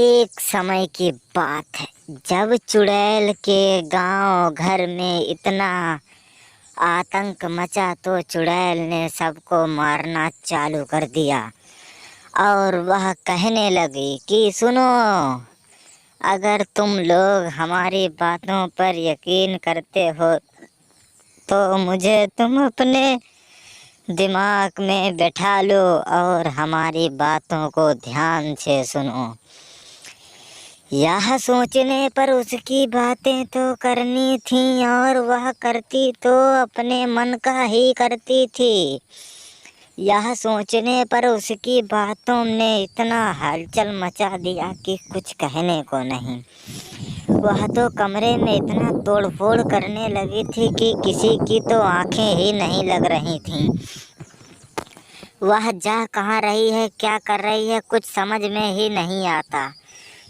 एक समय की बात है जब चुड़ैल के गांव घर में इतना आतंक मचा तो चुड़ैल ने सबको मारना चालू कर दिया और वह कहने लगी कि सुनो, अगर तुम लोग हमारी बातों पर यकीन करते हो तो मुझे तुम अपने दिमाग में बैठा लो और हमारी बातों को ध्यान से सुनो। यह सोचने पर उसकी बातें तो करनी थी और वह करती तो अपने मन का ही करती थी। यह सोचने पर उसकी बातों ने इतना हलचल मचा दिया कि कुछ कहने को नहीं। वह तो कमरे में इतना तोड़फोड़ करने लगी थी कि किसी की तो आंखें ही नहीं लग रही थीं। वह जा कहाँ रही है, क्या कर रही है, कुछ समझ में ही नहीं आता।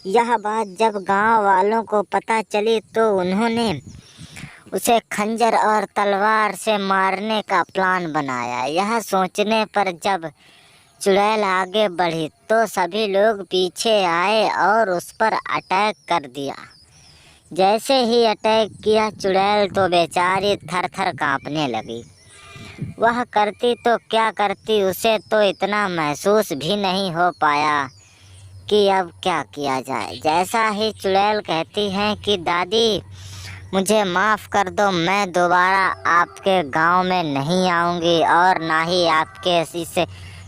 यह बात जब गांव वालों को पता चली तो उन्होंने उसे खंजर और तलवार से मारने का प्लान बनाया। यह सोचने पर जब चुड़ैल आगे बढ़ी तो सभी लोग पीछे आए और उस पर अटैक कर दिया। जैसे ही अटैक किया चुड़ैल तो बेचारी थर थर कांपने लगी। वह करती तो क्या करती, उसे तो इतना महसूस भी नहीं हो पाया कि अब क्या किया जाए। जैसा ही चुड़ैल कहती हैं कि दादी मुझे माफ़ कर दो, मैं दोबारा आपके गांव में नहीं आऊंगी और ना ही आपके इस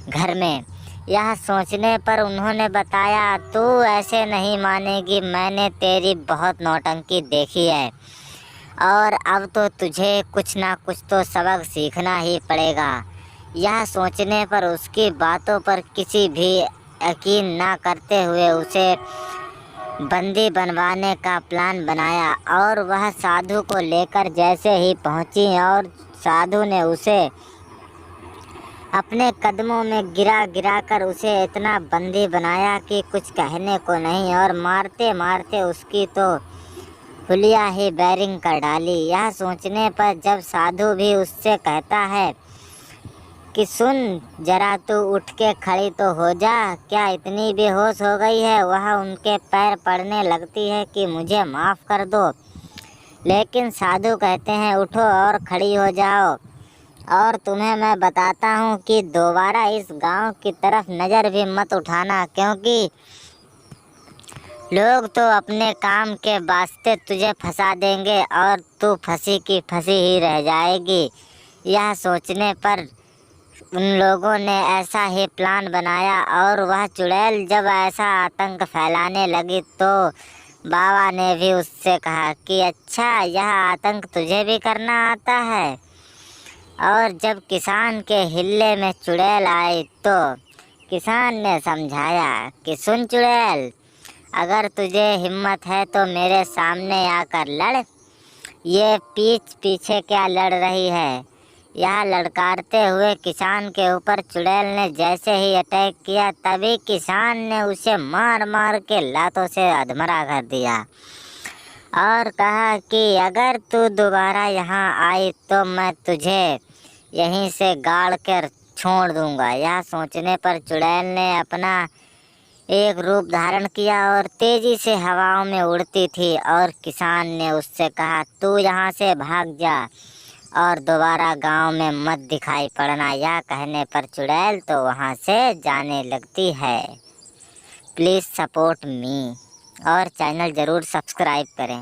घर में। यह सोचने पर उन्होंने बताया, तू ऐसे नहीं मानेगी, मैंने तेरी बहुत नौटंकी देखी है और अब तो तुझे कुछ ना कुछ तो सबक सीखना ही पड़ेगा। यह सोचने पर उसकी बातों पर किसी भी यकीन ना करते हुए उसे बंदी बनवाने का प्लान बनाया और वह साधु को लेकर जैसे ही पहुंची और साधु ने उसे अपने कदमों में गिरा कर उसे इतना बंदी बनाया कि कुछ कहने को नहीं और मारते मारते उसकी तो हुलिया ही बैरिंग कर डाली। यह सोचने पर जब साधु भी उससे कहता है कि सुन जरा तू उठ के खड़ी तो हो जा, क्या इतनी बेहोश हो गई है। वह उनके पैर पड़ने लगती है कि मुझे माफ़ कर दो, लेकिन साधु कहते हैं उठो और खड़ी हो जाओ और तुम्हें मैं बताता हूँ कि दोबारा इस गांव की तरफ नज़र भी मत उठाना, क्योंकि लोग तो अपने काम के वास्ते तुझे फंसा देंगे और तू फंसी की फंसी ही रह जाएगी। यह सोचने पर उन लोगों ने ऐसा ही प्लान बनाया और वह चुड़ैल जब ऐसा आतंक फैलाने लगी तो बाबा ने भी उससे कहा कि अच्छा यह आतंक तुझे भी करना आता है। और जब किसान के हिल्ले में चुड़ैल आई तो किसान ने समझाया कि सुन चुड़ैल, अगर तुझे हिम्मत है तो मेरे सामने आकर लड़। ये पीछे क्या लड़ रही है। यह लड़कारते हुए किसान के ऊपर चुड़ैल ने जैसे ही अटैक किया तभी किसान ने उसे मार मार के लातों से अधमरा कर दिया और कहा कि अगर तू दोबारा यहाँ आई तो मैं तुझे यहीं से गाड़ कर छोड़ दूंगा। यह सोचने पर चुड़ैल ने अपना एक रूप धारण किया और तेजी से हवाओं में उड़ती थी और किसान ने उससे कहा तू यहाँ से भाग जा और दोबारा गांव में मत दिखाई पड़ना। यह कहने पर चुड़ैल तो वहाँ से जाने लगती है। प्लीज़ सपोर्ट मी और चैनल ज़रूर सब्सक्राइब करें।